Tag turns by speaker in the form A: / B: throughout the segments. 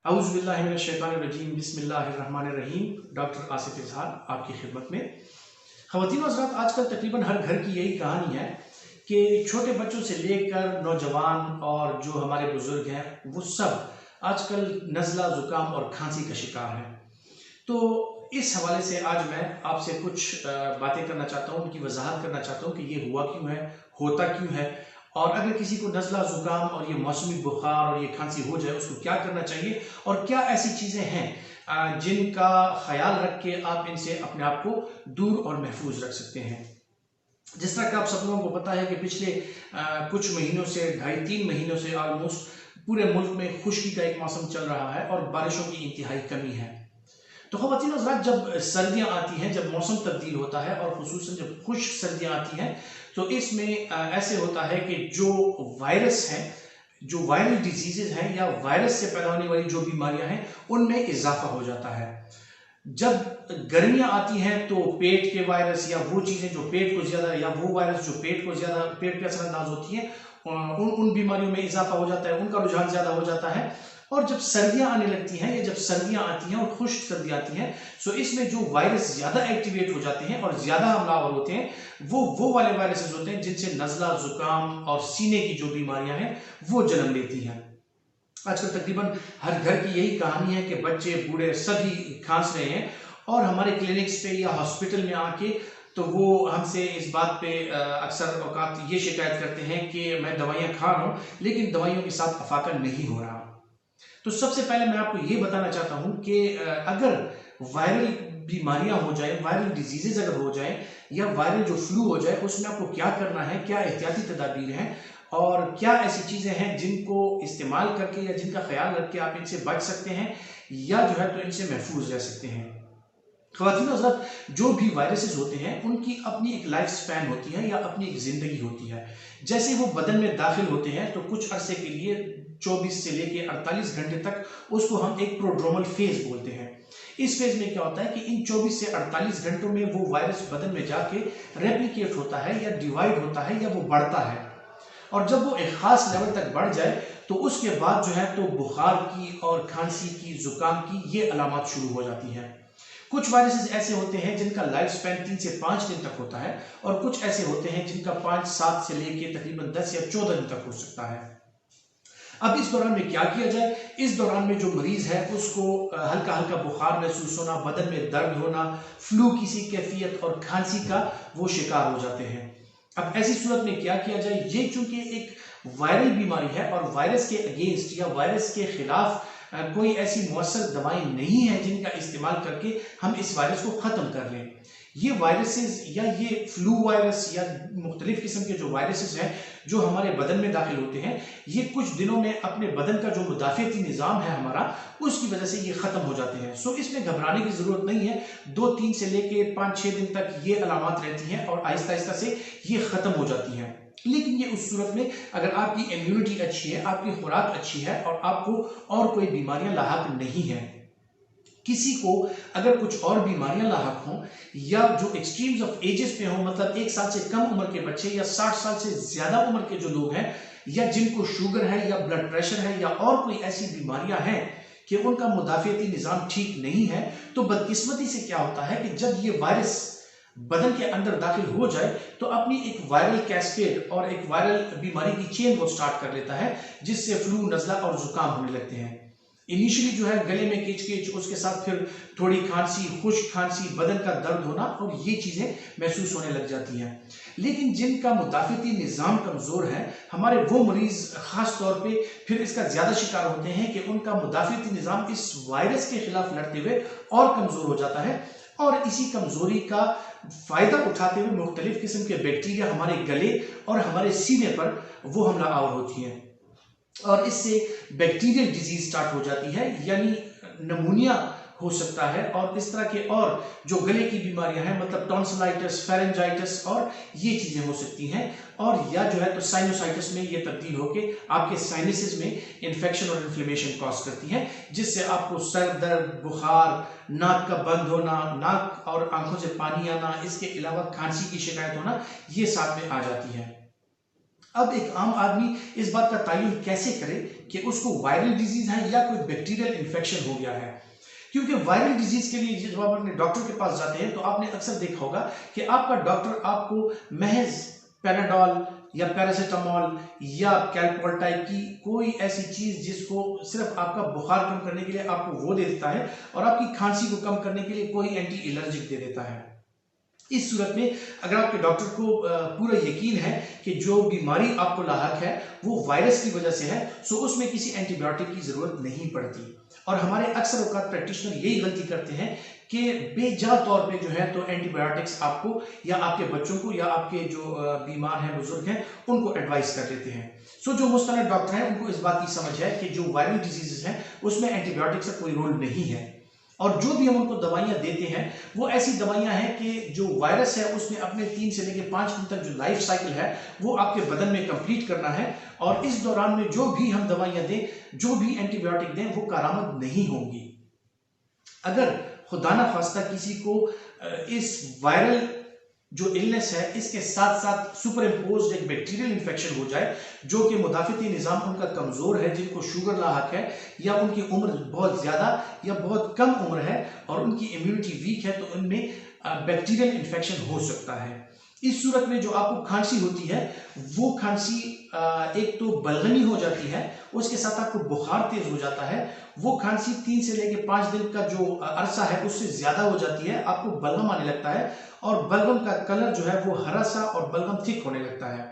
A: औज़ुबिल्लाहिमिनश्शैतानिर्रजीम बिस्मिल्लाहिर्रहमानिर्रहीम। डॉक्टर आसिफ इजहार आपकी खिदमत में। ख़वातीन व हज़रात, आजकल तकरीबन हर घर की यही कहानी है कि छोटे बच्चों से लेकर नौजवान और जो हमारे बुज़ुर्ग हैं वो सब आजकल नज़ला ज़ुकाम और खांसी का शिकार हैं। तो इस हवाले से आज मैं आपसे कुछ बातें करना चाहता हूँ, उनकी वजाहत करना चाहता हूँ कि ये हुआ क्यों है, होता क्यों है, और अगर किसी को नज़ला ज़ुकाम और ये मौसमी बुखार और ये खांसी हो जाए उसको क्या करना चाहिए और क्या ऐसी चीज़ें हैं जिनका ख्याल रख के आप इनसे अपने आप को दूर और महफूज रख सकते हैं। जिस तरह का आप सब लोगों को पता है कि पिछले कुछ महीनों से 2.5-3 महीनों से ऑलमोस्ट पूरे मुल्क में खुश्की का एक मौसम चल रहा है और बारिशों की इंतहाई कमी है। तो ख़वातीन व हज़रात, जब सर्दियाँ आती हैं, जब मौसम तब्दील होता है और ख़ुसूसन जब खुश्क सर्दियाँ आती हैं तो इसमें ऐसे होता है कि जो वायरस हैं, जो वायरल डिजीजेज हैं या वायरस से पैदा होने वाली जो बीमारियां हैं उनमें इजाफा हो जाता है। जब गर्मियां आती हैं तो पेट के वायरस या वो चीज़ें जो पेट को ज़्यादा या वो वायरस जो पेट को ज़्यादा पेट पे असरअंदाज होती हैं उन बीमारियों में इजाफा हो जाता है, उनका रुझान ज़्यादा हो जाता है। और जब सर्दियां आने लगती हैं या जब सर्दियां आती हैं और खुश्क सर्दियां आती हैं तो इसमें जो वायरस ज़्यादा एक्टिवेट हो जाते हैं और ज़्यादा हमलावर होते हैं वो वाले वायरसेस होते हैं जिनसे नज़ला ज़ुकाम और सीने की जो बीमारियां हैं वो जन्म लेती हैं। आजकल तकरीबन हर घर की यही कहानी है कि बच्चे बूढ़े सभी खांस रहे हैं और हमारे क्लिनिक्स पे या हॉस्पिटल में आके तो वो हमसे इस बात पे अक्सर औकात ये शिकायत करते हैं कि मैं दवाइयाँ खा रहा हूँ लेकिन दवाइयों के साथ अफाका नहीं हो रहा। तो सबसे पहले मैं आपको ये बताना चाहता हूँ कि अगर वायरल बीमारियां हो जाए, वायरल डिजीजेज अगर हो जाए या वायरल जो फ्लू हो जाए उसमें आपको क्या करना है, क्या एहतियाती तदाबीर हैं और क्या ऐसी चीज़ें हैं जिनको इस्तेमाल करके या जिनका ख्याल रख के आप इनसे बच सकते हैं या जो है तो इनसे महफूज रह सकते हैं। ख़वातीन हज़रात, जो भी वायरसेस होते हैं उनकी अपनी एक लाइफ स्पैन होती है या अपनी एक ज़िंदगी होती है। जैसे वो बदन में दाखिल होते हैं तो कुछ अरसे के लिए 24 से लेकर 48 घंटे तक उसको हम एक प्रोड्रोमल फेज बोलते हैं। इस फेज में क्या होता है कि इन 24 से 48 घंटों में वो वायरस बदन में जाके रेप्लिकेट होता है या डिवाइड होता है या वो बढ़ता है और जब वो एक खास लेवल तक बढ़ जाए तो उसके बाद जो है तो बुखार की और खांसी की, जुकाम की ये अलामत शुरू हो जाती हैं। कुछ वायरसेस ऐसे होते हैं जिनका लाइफ स्पैन 3 से 5 दिन तक होता है और कुछ ऐसे होते हैं जिनका 5-7 से लेकर तकरीबन 10 या 14 दिन तक हो सकता है। अब इस दौरान में क्या किया जाए? इस दौरान में जो मरीज है उसको हल्का हल्का बुखार महसूस होना, बदन में दर्द होना, फ्लू किसी कैफियत और खांसी का वो शिकार हो जाते हैं। अब ऐसी सूरत में क्या किया जाए? ये चूंकि एक वायरल बीमारी है और वायरस के अगेंस्ट या वायरस के खिलाफ कोई ऐसी मौसर दवाएं नहीं है जिनका इस्तेमाल करके हम इस वायरस को ख़त्म कर लें। ये वायरसेस या ये फ्लू वायरस या मुख्तलिफ किस्म के जो वायरसेस हैं जो हमारे बदन में दाखिल होते हैं ये कुछ दिनों में अपने बदन का जो मुदाफ़ियती निज़ाम है हमारा उसकी वजह से ये ख़त्म हो जाते हैं। सो इसमें घबराने की ज़रूरत नहीं है। 2-3 से लेके 5-6 दिन तक ये अलामत रहती हैं और आहिस्ता आहिस्ता से ये ख़त्म हो जाती हैं। लेकिन ये उस सूरत में अगर आपकी इम्यूनिटी अच्छी है, आपकी खुराक अच्छी है और आपको और कोई बीमारियां लाहक नहीं है। किसी को अगर कुछ और बीमारियां लाहक हों या जो एक्सट्रीम्स ऑफ एजेस पे हों, मतलब 1 साल से कम उम्र के बच्चे या 60 साल से ज्यादा उम्र के जो लोग हैं या जिनको शुगर है या ब्लड प्रेशर है या और कोई ऐसी बीमारियां हैं कि उनका मुदाफ़ियती निज़ाम ठीक नहीं है, तो बदकिस्मती से क्या होता है कि जब ये वायरस बदन के अंदर दाखिल हो जाए तो अपनी एक वायरल कैस्केड और एक वायरल बीमारी की चेन वो स्टार्ट कर लेता है जिससे फ्लू, नज़ला और जुकाम होने लगते हैं। इनिशियली जो है गले में किच-किच, उसके साथ फिर थोड़ी खांसी, खुश्क खांसी, बदन का दर्द होना और ये चीज़ें महसूस होने लग जाती हैं। लेकिन जिनका मुदाफ़ियती निज़ाम कमज़ोर है, हमारे वो मरीज़ ख़ास तौर पे फिर इसका ज़्यादा शिकार होते हैं कि उनका मुदाफ़ियती निज़ाम इस वायरस के खिलाफ लड़ते हुए और कमज़ोर हो जाता है और इसी कमज़ोरी का फ़ायदा उठाते हुए मुख्तलिफ किस्म के बैक्टीरिया हमारे गले और हमारे सीने पर वो हमला आवर होती हैं और इससे बैक्टीरियल डिजीज स्टार्ट हो जाती है, यानी नमूनिया हो सकता है और इस तरह के और जो गले की बीमारियां हैं मतलब टॉन्सिलाइटिस, फेरेंजाइटिस और ये चीजें हो सकती हैं और या जो है तो साइनोसाइटिस में ये तब्दील होकर आपके साइनसेस में इन्फेक्शन और इन्फ्लेमेशन कॉज करती हैं जिससे आपको सर दर्द, बुखार, नाक का बंद होना, नाक और आंखों से पानी आना, इसके अलावा खांसी की शिकायत होना ये साथ में आ जाती है। अब एक आम आदमी इस बात का तयन कैसे करे कि उसको वायरल डिजीज है या कोई बैक्टीरियल इन्फेक्शन हो गया है? क्योंकि वायरल डिजीज के लिए जब आप अपने डॉक्टर के पास जाते हैं तो आपने अक्सर देखा होगा कि आपका डॉक्टर आपको महज पैराडॉल या पैरासीटामोल या कैलपॉल टाइप की कोई ऐसी चीज जिसको सिर्फ आपका बुखार कम करने के लिए आपको वो दे देता है और आपकी खांसी को कम करने के लिए कोई एंटी एलर्जिक दे देता है। इस सूरत में अगर आपके डॉक्टर को पूरा यकीन है कि जो बीमारी आपको लाहक है वो वायरस की वजह से है, सो उसमें किसी एंटीबायोटिक की जरूरत नहीं पड़ती। और हमारे अक्सर औकात प्रैक्टिशनर यही गलती करते हैं कि बेजा तौर पे जो है तो एंटीबायोटिक्स आपको या आपके बच्चों को या आपके जो बीमार हैं, बुजुर्ग हैं, उनको एडवाइस कर देते हैं। सो जो मुस्तनद डॉक्टर हैं उनको इस बात की समझ है कि जो वायरल डिजीजेस हैं उसमें एंटीबायोटिक्स का कोई रोल नहीं है, और जो भी हम उनको दवाइयां देते हैं वो ऐसी दवाइयां हैं कि जो वायरस है उसने अपने 3 से लेकर 5 दिन तक जो लाइफ साइकिल है वो आपके बदन में कंप्लीट करना है, और इस दौरान में जो भी हम दवाइयां दें, जो भी एंटीबायोटिक दें, वो कारआमद नहीं होंगी। अगर खुदा ना खास्ता किसी को इस वायरल जो इलनेस है इसके साथ साथ सुपर इम्पोज्ड एक बैक्टीरियल इन्फेक्शन हो जाए जो कि मुदाफिती निज़ाम उनका कमजोर है, जिनको शुगर लाहक है या उनकी उम्र बहुत ज्यादा या बहुत कम उम्र है और उनकी इम्यूनिटी वीक है, तो उनमें बैक्टीरियल इन्फेक्शन हो सकता है। इस सूरत में जो आपको खांसी होती है वो खांसी एक तो बलगनी हो जाती है, उसके साथ आपको बुखार तेज हो जाता है। वो खांसी 3 से लेकर 5 दिन का जो अरसा है उससे ज्यादा हो जाती है, आपको बलगम आने लगता है और बलगम का कलर जो है वो हरा सा और बलगम थिक होने लगता है।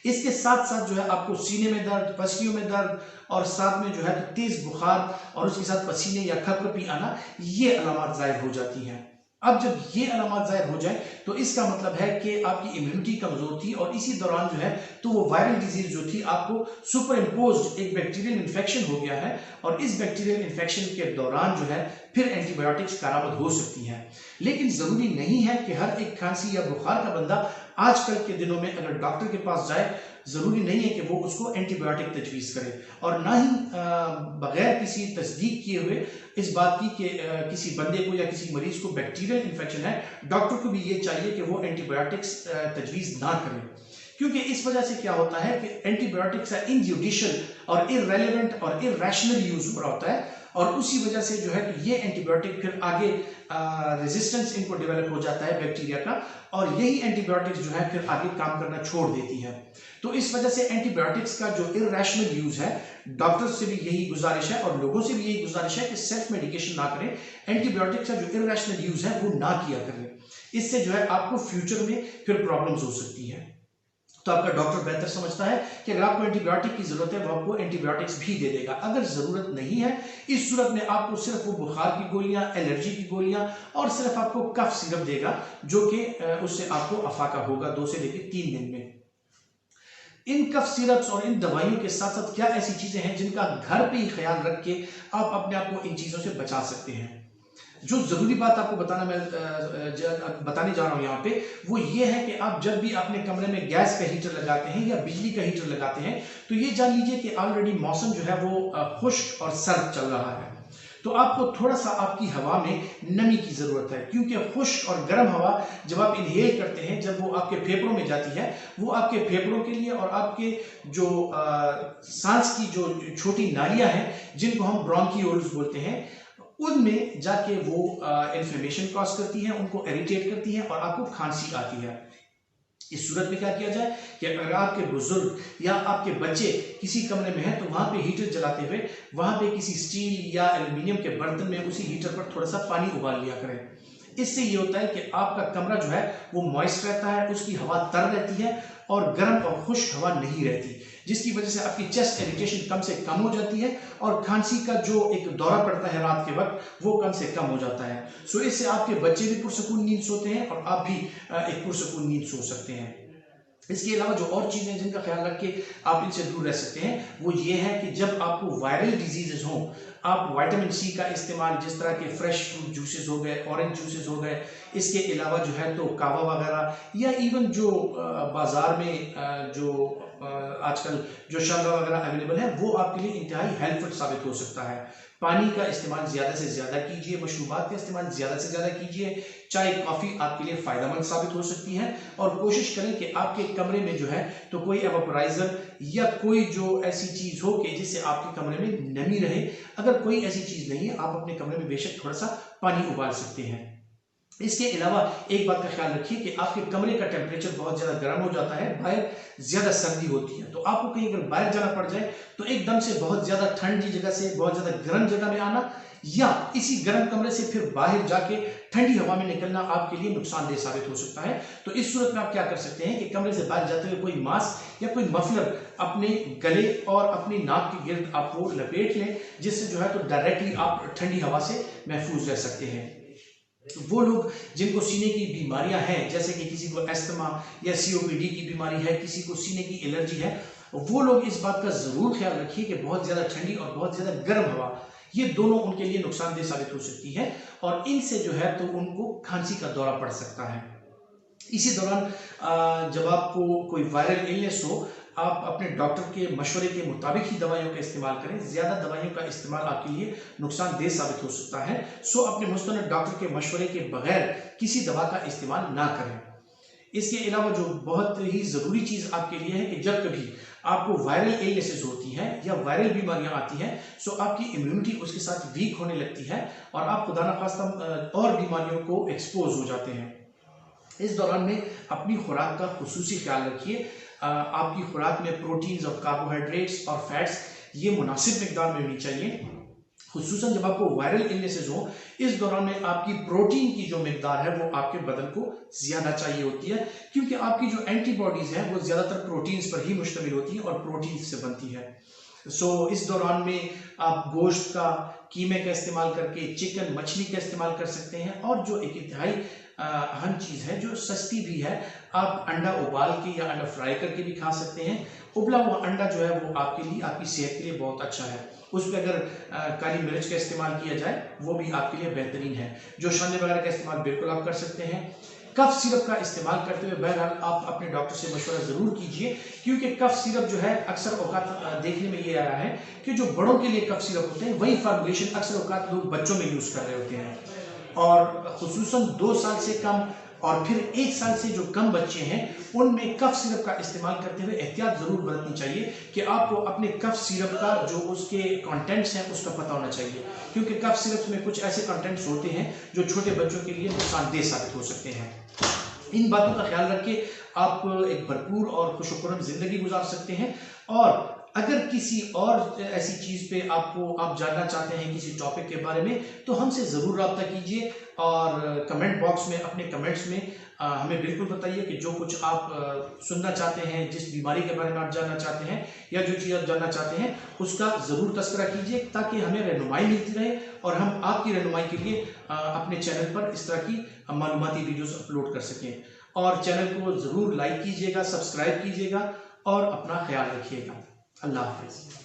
A: इसके साथ साथ जो है आपको सीने में दर्द, पसलियों में दर्द और साथ में जो है तेज बुखार और उसके साथ पसीने या खपखपी आना, ये अलामत जाहिर हो जाती हैं। अब जब ये अलामत जाहिर हो जाए तो इसका मतलब है कि आपकी इम्यूनिटी कमजोर थी और इसी दौरान जो है तो वो वायरल डिजीज जो थी आपको सुपर इम्पोज्ड एक बैक्टीरियल इन्फेक्शन हो गया है, और इस बैक्टीरियल इन्फेक्शन के दौरान जो है फिर एंटीबायोटिक्स कारआमद हो सकती हैं। लेकिन जरूरी नहीं है कि हर एक खांसी या बुखार का बंदा आजकल के दिनों में अगर डॉक्टर के पास जाए, जरूरी नहीं है कि वो उसको एंटीबायोटिक तजवीज करे, और ना ही बगैर किसी तस्दीक किए हुए इस बात की कि किसी बंदे को या किसी मरीज को बैक्टीरियल इन्फेक्शन है, डॉक्टर को भी ये चाहिए कि वो एंटीबायोटिक्स तजवीज ना करें। क्योंकि इस वजह से क्या होता है कि एंटीबायोटिक्स का इनजुडिशियल और इररेलेवेंट और इरैशनल यूज हो रहा होता है, और उसी वजह से जो है कि ये एंटीबायोटिक फिर आगे रेजिस्टेंस इनको डेवलप हो जाता है बैक्टीरिया का, और यही एंटीबायोटिक्स जो है फिर आगे काम करना छोड़ देती है। तो इस वजह से एंटीबायोटिक्स का जो इरैशनल यूज है, डॉक्टर से भी यही गुजारिश है और लोगों से भी यही गुजारिश है कि सेल्फ मेडिकेशन ना करें, एंटीबायोटिक्स का जो इरैशनल यूज है वो ना किया करें। इससे जो है आपको फ्यूचर में फिर प्रॉब्लम्स हो सकती है। तो आपका डॉक्टर बेहतर समझता है कि अगर आपको एंटीबायोटिक की जरूरत है वो आपको एंटीबायोटिक्स भी दे देगा। अगर जरूरत नहीं है, इस सूरत में आपको सिर्फ वो बुखार की गोलियां, एलर्जी की गोलियां और सिर्फ आपको कफ सिरप देगा, जो कि उससे आपको अफाका होगा 2 से लेकर 3 दिन में। इन कफ सिरप्स और इन दवाइयों के साथ साथ क्या ऐसी चीजें हैं जिनका घर पे ही ख्याल रख के आप अपने आप को इन चीजों से बचा सकते हैं? जो जरूरी बात आपको बताने जा रहा हूं यहाँ पे, वो ये है कि आप जब भी अपने कमरे में गैस का हीटर लगाते हैं या बिजली का हीटर लगाते हैं, तो ये जान लीजिए कि ऑलरेडी मौसम जो है वो खुश्क और सर्द चल रहा है, तो आपको थोड़ा सा आपकी हवा में नमी की जरूरत है। क्योंकि खुश्क और गर्म हवा जब आप इनहेल करते हैं, जब वो आपके फेफड़ों में जाती है, वो आपके फेफड़ों के लिए और आपके जो सांस की जो छोटी नालियां हैं जिनको हम ब्रोंकियोल्स बोलते हैं, उनमें जाके वो इन्फ्लेमेशन कॉज करती है, उनको इरिटेट करती है और आपको खांसी आती है। इस सूरत में क्या किया जाए कि अगर आपके बुजुर्ग या आपके बच्चे किसी कमरे में हैं तो वहां पे हीटर जलाते हुए वहां पे किसी स्टील या एल्युमिनियम के बर्तन में उसी हीटर पर थोड़ा सा पानी उबाल लिया करें। इससे ये होता है कि आपका कमरा जो है वो मॉइस्ट रहता है, उसकी हवा तर रहती है और गर्म और खुश्क हवा नहीं रहती, जिसकी वजह से आपकी चेस्ट इरिटेशन कम से कम हो जाती है और खांसी का जो एक दौरा पड़ता है रात के वक्त वो कम से कम हो जाता है। सो इससे आपके बच्चे भी पुरसकून नींद सोते हैं और आप भी एक पुरसकून नींद सो सकते हैं। इसके अलावा जो और चीजें जिनका ख्याल रख के आप इनसे दूर रह सकते हैं वो ये है कि जब आपको वायरल डिजीजेस हों, आप विटामिन सी का इस्तेमाल, जिस तरह के फ्रेश फ्रूट जूसेस हो गए, ऑरेंज जूसेस हो गए, इसके अलावा जो है तो कावा वगैरह या इवन जो बाजार में जो आजकल जो शरबत वगैरह अवेलेबल है वो आपके लिए इंतहाई हेल्पफुल साबित हो सकता है। पानी का इस्तेमाल ज़्यादा से ज़्यादा कीजिए, मशरूबात का इस्तेमाल ज़्यादा से ज़्यादा कीजिए। चाय कॉफ़ी आपके लिए फ़ायदेमंद साबित हो सकती है। और कोशिश करें कि आपके कमरे में जो है तो कोई एवापोराइज़र या कोई जो ऐसी चीज़ हो कि जिससे आपके कमरे में नमी रहे। अगर कोई ऐसी चीज़ नहीं है, आप अपने कमरे में बेशक थोड़ा सा पानी उबाल सकते हैं। इसके अलावा एक बात का ख्याल रखिए कि आपके कमरे का टेम्परेचर बहुत ज़्यादा गर्म हो जाता है, बाहर ज़्यादा सर्दी होती है, तो आपको कहीं अगर बाहर जाना पड़ जाए तो एकदम से बहुत ज़्यादा ठंडी जगह से बहुत ज़्यादा गर्म जगह में आना या इसी गर्म कमरे से फिर बाहर जाके ठंडी हवा में निकलना आपके लिए नुकसानदेह साबित हो सकता है। तो इस सूरत में आप क्या कर सकते हैं कि कमरे से बाहर जाते हुए कोई मास्क या कोई मफलर अपने गले और अपनी नाक के गिर्द आप वो लपेट लें, जिससे जो है तो डायरेक्टली आप ठंडी हवा से महफूज रह सकते हैं। वो लोग जिनको सीने की बीमारियां हैं, जैसे कि किसी को एस्थमा या सीओपीडी की बीमारी है, किसी को सीने की एलर्जी है, वो लोग इस बात का जरूर ख्याल रखिए कि बहुत ज्यादा ठंडी और बहुत ज्यादा गर्म हवा, ये दोनों उनके लिए नुकसानदेह साबित हो सकती है और इनसे जो है तो उनको खांसी का दौरा पड़ सकता है। इसी दौरान जब आपको कोई वायरल इलनेस हो, आप अपने डॉक्टर के मशवरे के मुताबिक ही दवाइयों का इस्तेमाल करें। ज़्यादा दवाइयों का इस्तेमाल आपके लिए नुकसानदेह साबित हो सकता है। सो अपने मुस्तनद डॉक्टर के मशवरे के बगैर किसी दवा का इस्तेमाल ना करें। इसके अलावा जो बहुत ही ज़रूरी चीज़ आपके लिए है कि जब कभी आपको वायरल इलनेसेस होती हैं या वायरल बीमारियां आती हैं, सो आपकी इम्यूनिटी उसके साथ वीक होने लगती है और आप खुदा न खास्ता और बीमारियों को एक्सपोज हो जाते हैं। इस दौरान में अपनी खुराक का खुसूसी ख्याल रखिए। आपकी खुराक में प्रोटीन्स और कार्बोहाइड्रेट्स और फैट्स ये मुनासिब मिकदार में होनी चाहिए। खुसूसन जब आपको वायरल इलनेसेस हो, इस दौरान में आपकी प्रोटीन की जो मिकदार है वो आपके बदन को ज्यादा चाहिए होती है, क्योंकि आपकी जो एंटीबॉडीज हैं वो ज्यादातर प्रोटीन्स पर ही मुश्तमिल होती है और प्रोटीन से बनती है। इस दौरान में आप गोश्त का, कीमे का इस्तेमाल करके चिकन मछली का इस्तेमाल कर सकते हैं। और जो एक इंतहाई अहम चीज़ है जो सस्ती भी है, आप अंडा उबाल के या अंडा फ्राई करके भी खा सकते हैं। उबला हुआ अंडा जो है वो आपके लिए, आपकी सेहत के लिए बहुत अच्छा है। उस पर अगर काली मिर्च का इस्तेमाल किया जाए वो भी आपके लिए बेहतरीन है। जो शंदे वगैरह का इस्तेमाल बिल्कुल आप कर सकते हैं। कफ सिरप का इस्तेमाल करते हुए बहरहाल आप अपने डॉक्टर से मशवरा जरूर कीजिए, क्योंकि कफ सिरप जो है अक्सर औकात देखने में ये आया है कि जो बड़ों के लिए कफ सिरप होते हैं वही फॉर्मुलेशन अक्सर औकात लोग बच्चों में यूज कर रहे होते हैं। और खुसूसन 2 साल से कम और फिर 1 साल से जो कम बच्चे हैं उनमें कफ सिरप का इस्तेमाल करते हुए एहतियात जरूर बरतनी चाहिए कि आपको अपने कफ सिरप का जो उसके कंटेंट्स हैं उसका पता होना चाहिए, क्योंकि कफ सिरप में कुछ ऐसे कंटेंट्स होते हैं जो छोटे बच्चों के लिए नुकसानदेह साबित हो सकते हैं। इन बातों का ख्याल रख के आप एक भरपूर और खुशखुर्रम जिंदगी गुजार सकते हैं। और अगर किसी और ऐसी चीज पे आप जानना चाहते हैं किसी टॉपिक के बारे में, तो हमसे जरूर रब्ता कीजिए और कमेंट बॉक्स में अपने कमेंट्स में हमें बिल्कुल बताइए कि जो कुछ आप सुनना चाहते हैं, जिस बीमारी के बारे में आप जानना चाहते हैं या जो चीज़ आप जानना चाहते हैं उसका ज़रूर तस्करा कीजिए, ताकि हमें रहनुमाई मिलती रहे और हम आपकी रहनुमाई के लिए अपने चैनल पर इस तरह की मालूमाती वीडियोस अपलोड कर सकें। और चैनल को ज़रूर लाइक कीजिएगा, सब्सक्राइब कीजिएगा और अपना ख्याल रखिएगा। अल्लाह हाफ़िज़।